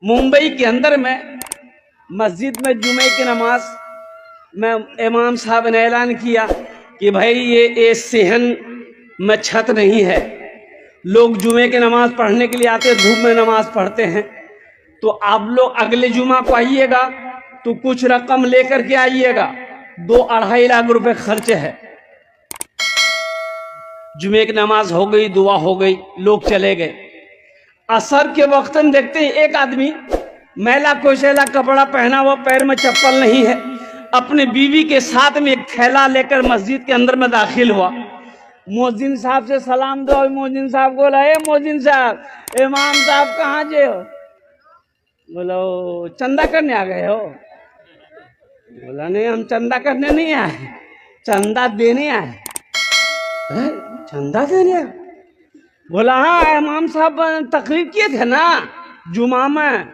मुंबई के अंदर में मस्जिद में जुमे की नमाज में इमाम साहब ने ऐलान किया कि भाई ये सेहन में छत नहीं है, लोग जुमे की नमाज पढ़ने के लिए आते हैं, धूप में नमाज पढ़ते हैं, तो आप लोग अगले जुमा को आइएगा तो कुछ रकम लेकर के आइएगा, 2-2.5 लाख रुपए खर्चे है। जुमे की नमाज हो गई, दुआ हो गई, लोग चले गए। असर के वक्त में देखते हैं एक आदमी मैला कोशैला कपड़ा पहना हुआ, पैर में चप्पल नहीं है, अपने बीवी के साथ में एक थैला लेकर मस्जिद के अंदर में दाखिल हुआ। मोहजिन साहब से सलाम दो। मोहजिन साहब बोला, ए मोहजिन साहब, इमाम साहब कहाँ जे हो? बोलो चंदा करने आ गए हो? बोला नहीं, हम चंदा करने नहीं आए, चंदा देने आए। चंदा देने आए? बोला हाँ, इमाम साहब तकरीर किए थे ना जुमा में।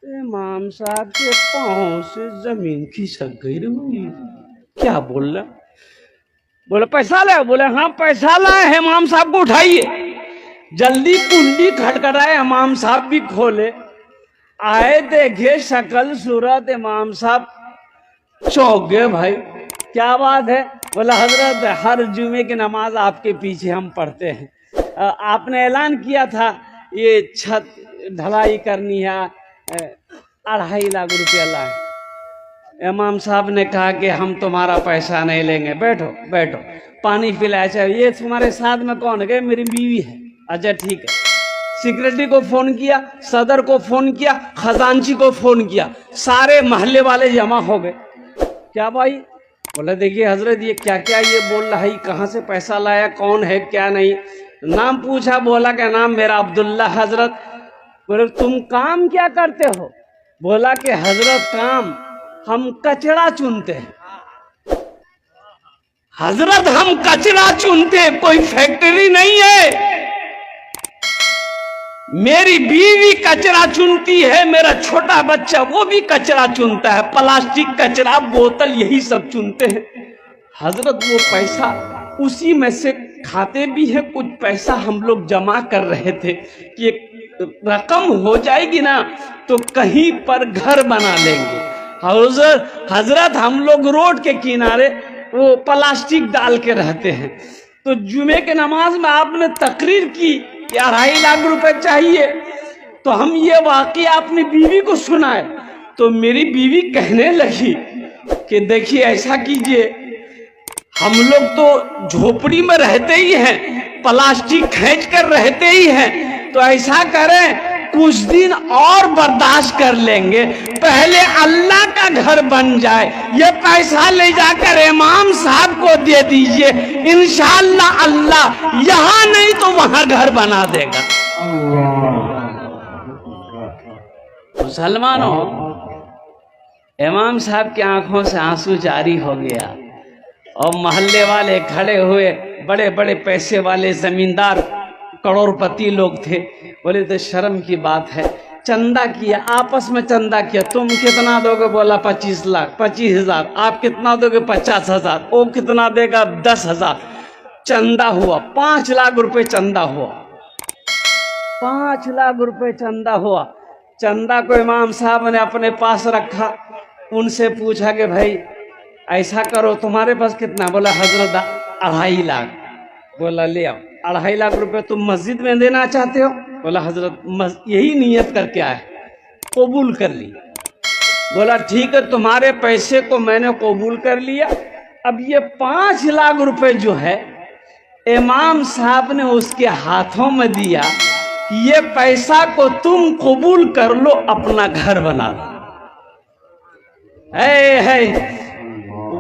इमाम साहब के पाँव से जमीन खिसक गई। क्या बोल रहा? बोले पैसा लाए? बोले हाँ पैसा लाए, इमाम साहब को उठाइए। जल्दी कुंडी खटखटाए, इमाम साहब भी खोले, आए देखे शक्ल सूरत, इमाम साहब चौंक गए। भाई क्या बात है? बोला हजरत हर जुमे की नमाज आपके पीछे हम पढ़ते हैं, आपने ऐलान किया था ये छत ढलाई करनी है, 2.5 लाख रुपया लाए। इमाम साहब ने कहा कि हम तुम्हारा पैसा नहीं लेंगे, बैठो बैठो, पानी पिलाया। चाहिए ये तुम्हारे साथ में कौन है? मेरी बीवी है। अच्छा ठीक है। सेक्रेटरी को फोन किया, सदर को फोन किया, खजांची को फोन किया, सारे मोहल्ले वाले जमा हो गए। क्या भाई? बोला देखिए हजरत ये क्या क्या ये बोल रहा है, कहाँ से पैसा लाया, कौन है क्या नहीं। नाम पूछा, बोला क्या नाम मेरा अब्दुल्ला हजरत। बोले तुम काम क्या करते हो? बोला कि हजरत काम हम कचरा चुनते हैं। हजरत हम कचरा चुनते हैं, कोई फैक्ट्री नहीं है। मेरी बीवी कचरा चुनती है, मेरा छोटा बच्चा वो भी कचरा चुनता है, प्लास्टिक कचरा बोतल यही सब चुनते हैं। हजरत वो पैसा उसी में से खाते भी हैं, कुछ पैसा हम लोग जमा कर रहे थे कि रकम हो जाएगी ना तो कहीं पर घर बना लेंगे। हजरत हम लोग रोड के किनारे वो प्लास्टिक डाल के रहते हैं। तो जुमे के नमाज में आपने तकरीर की कि 2.5 लाख रुपए चाहिए, तो हम ये वाकया अपनी बीवी को सुनाए, तो मेरी बीवी कहने लगी कि देखिए ऐसा कीजिए, हम लोग तो झोपड़ी में रहते ही हैं, प्लास्टिक खींच कर रहते ही हैं, तो ऐसा करें कुछ दिन और बर्दाश्त कर लेंगे, पहले अल्लाह का घर बन जाए, ये पैसा ले जाकर इमाम साहब को दे दीजिए, इंशाअल्लाह अल्लाह यहाँ नहीं तो वहां घर बना देगा। मुसलमानों, इमाम साहब की आंखों से आंसू जारी हो गया और मोहल्ले वाले खड़े हुए, बड़े बड़े पैसे वाले जमींदार करोड़पति लोग थे। बोले तो शर्म की बात है, चंदा किया, आपस में चंदा किया, तुम कितना दोगे? बोला 25 लाख, 25,000। आप कितना दोगे? 50,000। वो कितना देगा? 10,000। चंदा हुआ 5 लाख रुपए चंदा हुआ, 5 लाख रुपए चंदा हुआ। चंदा को इमाम साहब ने अपने पास रखा, उनसे पूछा कि भाई ऐसा करो तुम्हारे पास कितना? बोला हजरत 2.5 लाख। बोला ले आओ। 2.5 लाख रुपए तुम मस्जिद में देना चाहते हो? बोला हजरत यही नियत करके आए, कबूल कर ली। बोला ठीक है, तुम्हारे पैसे को मैंने कबूल कर लिया। अब ये 5 लाख रुपए जो है इमाम साहब ने उसके हाथों में दिया, ये पैसा को तुम कबूल कर लो, अपना घर बना लो। है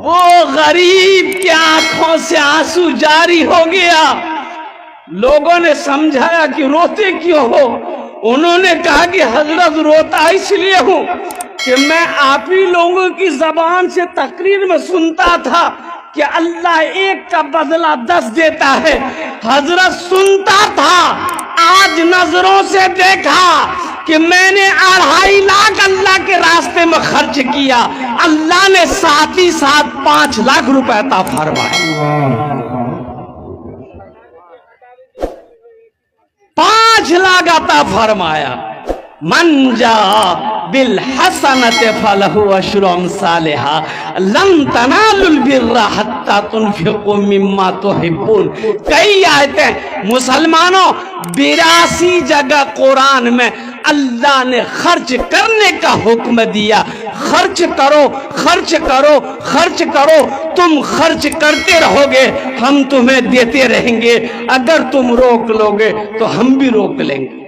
वो गरीब की आंखों से आंसू जारी हो गया। लोगों ने समझाया कि रोते क्यों हो? उन्होंने कहा कि हजरत रोता इसलिए हूं कि मैं आप ही लोगों की जबान से तकरीर में सुनता था कि अल्लाह एक का बदला 10 देता है। हजरत सुनता था, आज नजरों से देखा कि मैंने 2.5 लाख अल्लाह के रास्ते में खर्च किया, अल्लाह ने साथ ही साथ 5 लाख रुपए अता फरमाए। 5 लाख अता फरमाया। من جاء بالحسنۃ فلہ عشر امثالھا لن تنالوا البر حتی تنفقوا مما تحبون. کئی آیتیں مسلمانوں 82 جگہ قرآن میں اللہ نے خرچ کرنے کا حکم دیا. خرچ کرو خرچ کرو خرچ کرو. تم خرچ کرتے رہو گے ہم تمہیں دیتے رہیں گے. اگر تم روک لو گے تو ہم بھی روک لیں گے.